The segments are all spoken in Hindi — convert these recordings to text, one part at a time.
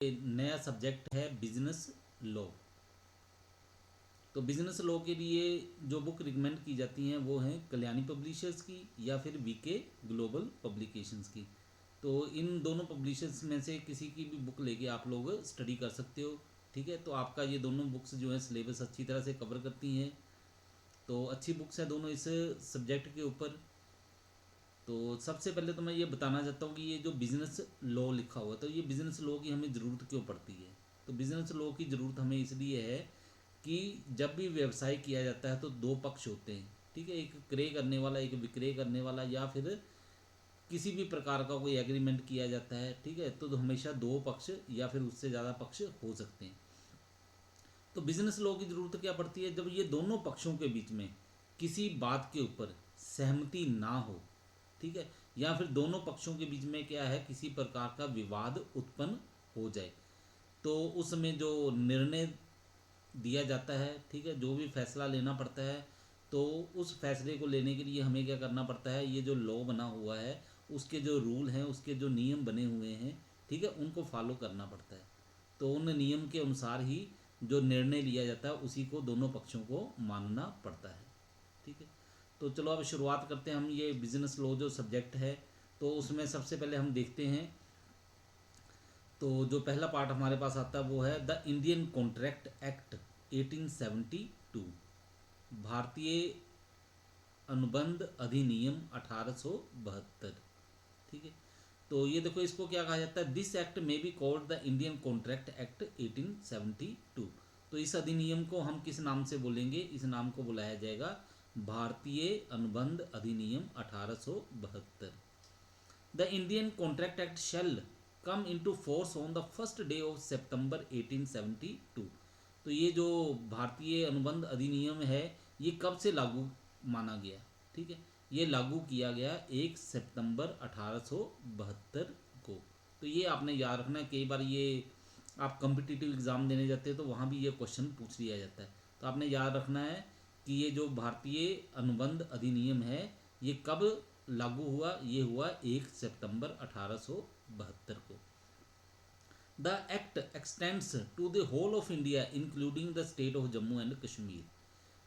नया सब्जेक्ट है बिजनेस लॉ। तो बिजनेस लॉ के लिए जो बुक रिकमेंड की जाती हैं वो हैं कल्याणी पब्लिशर्स की या फिर वीके ग्लोबल पब्लिकेशंस की। तो इन दोनों पब्लिशर्स में से किसी की भी बुक लेके आप लोग स्टडी कर सकते हो। ठीक है, तो आपका ये दोनों बुक्स जो है सिलेबस अच्छी तरह से कवर करती हैं। तो अच्छी बुक्स हैं दोनों इस सब्जेक्ट के ऊपर। तो सबसे पहले तो मैं ये बताना चाहता हूँ कि ये जो बिज़नेस लॉ लिखा हुआ है, तो ये बिज़नेस लॉ की हमें ज़रूरत क्यों पड़ती है। तो बिज़नेस लॉ की ज़रूरत हमें इसलिए है कि जब भी व्यवसाय किया जाता है तो दो पक्ष होते हैं। ठीक है, एक क्रय करने वाला, एक विक्रय करने वाला, या फिर किसी भी प्रकार का कोई एग्रीमेंट किया जाता है। ठीक है, तो हमेशा दो पक्ष या फिर उससे ज़्यादा पक्ष हो सकते हैं। तो बिजनेस लॉ की ज़रूरत क्या पड़ती है, जब ये दोनों पक्षों के बीच में किसी बात के ऊपर सहमति ना हो। ठीक है, या फिर दोनों पक्षों के बीच में क्या है, किसी प्रकार का विवाद उत्पन्न हो जाए, तो उस समय जो निर्णय दिया जाता है, ठीक है, जो भी फैसला लेना पड़ता है, तो उस फैसले को लेने के लिए हमें क्या करना पड़ता है, ये जो लॉ बना हुआ है उसके जो रूल हैं, उसके जो नियम बने हुए हैं, ठीक है, उनको फॉलो करना पड़ता है। तो उन नियम के अनुसार ही जो निर्णय लिया जाता है उसी को दोनों पक्षों को मानना पड़ता है। ठीक है, तो चलो अब शुरुआत करते हैं हम ये बिजनेस लॉ जो सब्जेक्ट है। तो उसमें सबसे पहले हम देखते हैं, तो जो पहला पार्ट हमारे पास आता है वो है द इंडियन कॉन्ट्रैक्ट एक्ट 1872, भारतीय अनुबंध अधिनियम 1872। ठीक है, तो ये देखो इसको क्या कहा जाता है, दिस एक्ट में be called the Indian contract act 1872। तो इस अधिनियम को हम किस नाम से बोलेंगे, इस नाम को बुलाया जाएगा भारतीय अनुबंध अधिनियम 1872। The Indian contract act shall come into force on the first day of September 1872। तो ये जो भारतीय अनुबंध अधिनियम है ये कब से लागू माना गया। ठीक है, ये लागू किया गया 1 सितंबर 1872 को। तो ये आपने याद रखना है, कई बार ये आप कम्पिटिटिव एग्ज़ाम देने जाते हैं तो वहाँ भी ये क्वेश्चन पूछ लिया जाता है। तो आपने याद रखना है कि ये जो भारतीय अनुबंध अधिनियम है ये कब लागू हुआ, ये हुआ 1 सितंबर 1872 को। The act extends to the whole of India including the state of Jammu and Kashmir.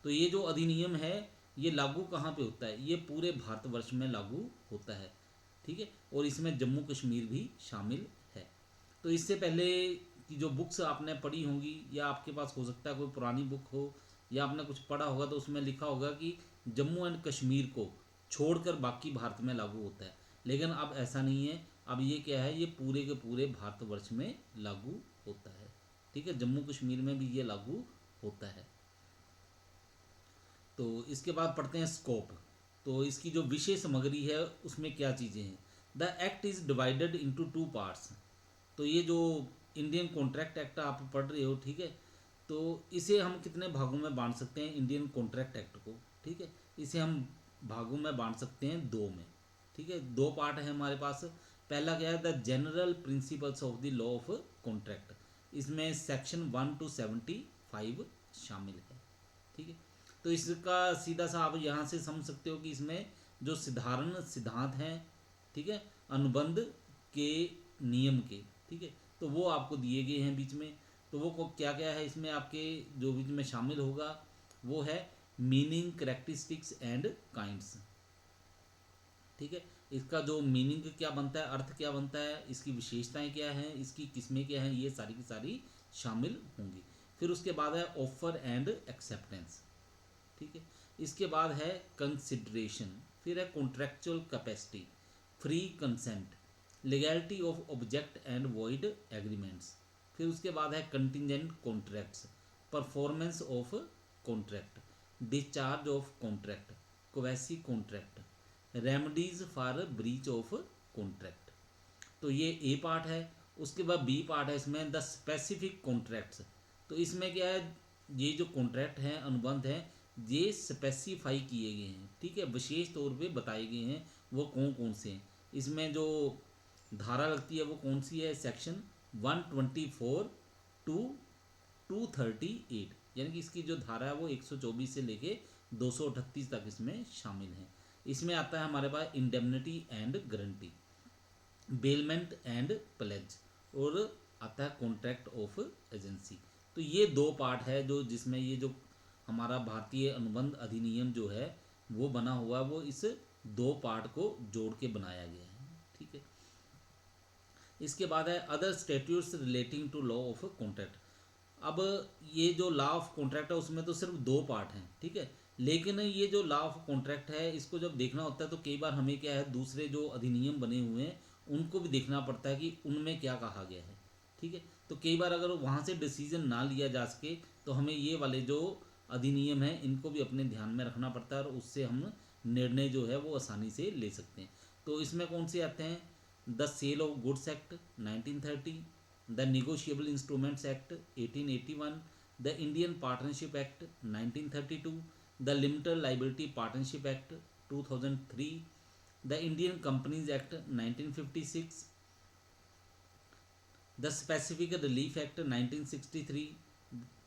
तो ये जो अधिनियम है ये लागू कहाँ पे होता है, ये पूरे भारतवर्ष में लागू होता है। ठीक है, और इसमें जम्मू कश्मीर भी शामिल है। तो इससे पहले की जो बुक्स आपने पढ़ी होंगी या आपके पास हो सकता है कोई पुरानी बुक हो या आपने कुछ पढ़ा होगा, तो उसमें लिखा होगा कि जम्मू एंड कश्मीर को छोड़कर बाकी भारत में लागू होता है। लेकिन अब ऐसा नहीं है, अब ये क्या है, ये पूरे के पूरे भारतवर्ष में लागू होता है। ठीक है, जम्मू कश्मीर में भी ये लागू होता है। तो इसके बाद पढ़ते हैं स्कोप। तो इसकी जो विषय सामग्री है उसमें क्या चीज़ें हैं। The act is divided into two parts. तो ये जो इंडियन कॉन्ट्रैक्ट एक्ट आप पढ़ रहे हो, ठीक है, तो इसे हम कितने भागों में बांट सकते हैं, इंडियन कॉन्ट्रैक्ट एक्ट को। ठीक है, इसे हम भागों में बांट सकते हैं दो में। ठीक है, दो पार्ट है हमारे पास। पहला क्या है, the general principles of the law of contract. इसमें सेक्शन 1 to 75 शामिल है। ठीक है, तो इसका सीधा सा आप यहाँ से समझ सकते हो कि इसमें जो साधारण सिद्धांत हैं, ठीक है, अनुबंध के नियम के, ठीक है, तो वो आपको दिए गए हैं बीच में। तो वो क्या क्या है इसमें आपके जो बीच में शामिल होगा वो है मीनिंग, करेक्टरिस्टिक्स एंड काइंड्स। ठीक है, इसका जो मीनिंग क्या बनता है, अर्थ क्या बनता है, इसकी विशेषताएं क्या हैं, इसकी किस्में क्या हैं, ये सारी की सारी शामिल होंगी। फिर उसके बाद है ऑफर एंड एक्सेप्टेंस। ठीक है, इसके बाद है कंसिडरेशन, फिर है contractual capacity, free consent, legality of object and void agreements. फिर उसके बाद है contingent contracts, performance of contract, discharge of contract, quasi contract, remedies for breach of contract. तो ये ए पार्ट है। उसके बाद बी पार्ट है, इसमें द स्पेसिफिक कॉन्ट्रैक्ट्स। तो इसमें क्या है, ये जो कॉन्ट्रैक्ट हैं, अनुबंध हैं, ये स्पेसिफाई किए गए हैं। ठीक है, विशेष तौर पे बताए गए हैं वो कौन कौन से हैं। इसमें जो धारा लगती है वो कौन सी है, सेक्शन 124 टू 238, यानी कि इसकी जो धारा है वो 124 से लेके 238 तक इसमें शामिल है। इसमें आता है हमारे पास indemnity and guarantee, bailment and pledge और आता है कॉन्ट्रैक्ट ऑफ एजेंसी। तो ये दो पार्ट है जो जिसमें ये जो हमारा भारतीय अनुबंध अधिनियम जो है वो बना हुआ है, वो इस दो पार्ट को जोड़ के बनाया गया है। ठीक है, इसके बाद है other statutes relating to law of contract. अब ये जो लॉ ऑफ कॉन्ट्रैक्ट है उसमें तो सिर्फ दो पार्ट हैं, ठीक है, लेकिन ये जो लॉ ऑफ कॉन्ट्रैक्ट है इसको जब देखना होता है तो कई बार हमें क्या है दूसरे जो अधिनियम बने हुए हैं उनको भी देखना पड़ता है कि उनमें क्या कहा गया है। ठीक है, तो कई बार अगर वहाँ से डिसीजन ना लिया जा सके तो हमें ये वाले जो अधिनियम हैं इनको भी अपने ध्यान में रखना पड़ता है और उससे हम निर्णय जो है वो आसानी से ले सकते हैं। तो इसमें कौन से आते हैं? The sale of goods act 1930, the negotiable instruments act 1881, the Indian partnership act 1932, the limited liability partnership act 2003, the Indian companies act 1956, the specific relief act 1963,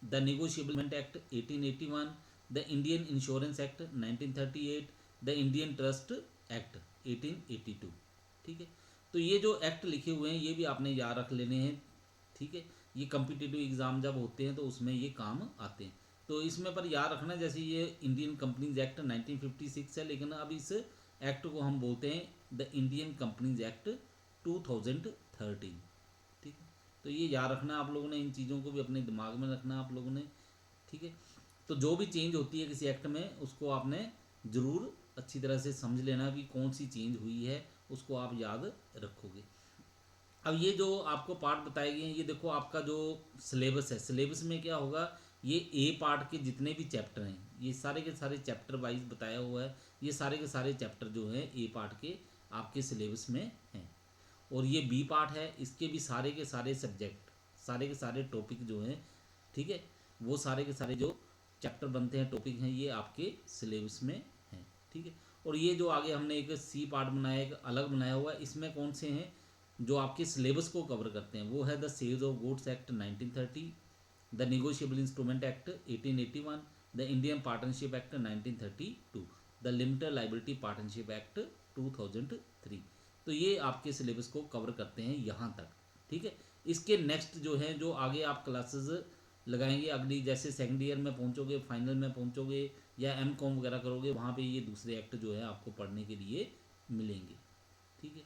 the negotiable act 1881, the Indian insurance act 1938, the Indian trust act 1882। ठीक है, तो ये जो एक्ट लिखे हुए हैं ये भी आपने याद रख लेने हैं। ठीक है, ये कम्पिटिटिव एग्ज़ाम जब होते हैं तो उसमें ये काम आते हैं। तो इसमें पर याद रखना, जैसे ये इंडियन कंपनीज एक्ट 1956 है, लेकिन अब इस एक्ट को हम बोलते हैं द इंडियन कंपनीज एक्ट 2013। ठीक है, तो ये याद रखना आप लोगों ने, इन चीज़ों को भी अपने दिमाग में रखना आप लोगों ने। ठीक है, तो जो भी चेंज होती है किसी एक्ट में उसको आपने ज़रूर अच्छी तरह से समझ लेना कि कौन सी चेंज हुई है, उसको आप याद रखोगे। अब ये जो आपको पार्ट बताए गए हैं, ये देखो आपका जो सिलेबस है, सिलेबस में क्या होगा, ये ए पार्ट के जितने भी चैप्टर हैं ये सारे के सारे चैप्टर वाइज बताया हुआ है। ये सारे के सारे चैप्टर जो हैं ए पार्ट के आपके सिलेबस में हैं। और ये बी पार्ट है, इसके भी सारे के सारे सब्जेक्ट, सारे के सारे टॉपिक जो हैं, ठीक है, वो सारे के सारे जो चैप्टर बनते हैं, टॉपिक हैं, ये आपके सिलेबस में हैं। ठीक है, और ये जो आगे हमने एक सी पार्ट बनाया, एक अलग बनाया हुआ है, इसमें कौन से हैं जो आपके सिलेबस को कवर करते हैं? वो है the sales of goods act 1930, the negotiable instrument act 1881, the Indian partnership act 1932, the limited liability partnership act 2003। तो ये आपके सिलेबस को कवर करते हैं यहाँ तक। ठीक है, इसके नेक्स्ट जो है, जो आगे आप क्लासेस लगाएंगे अगली, जैसे सेकेंड ईयर में पहुँचोगे, फाइनल में पहुँचोगे या एम कॉम वगैरह करोगे, वहाँ पे ये दूसरे एक्ट जो है आपको पढ़ने के लिए मिलेंगे। ठीक है।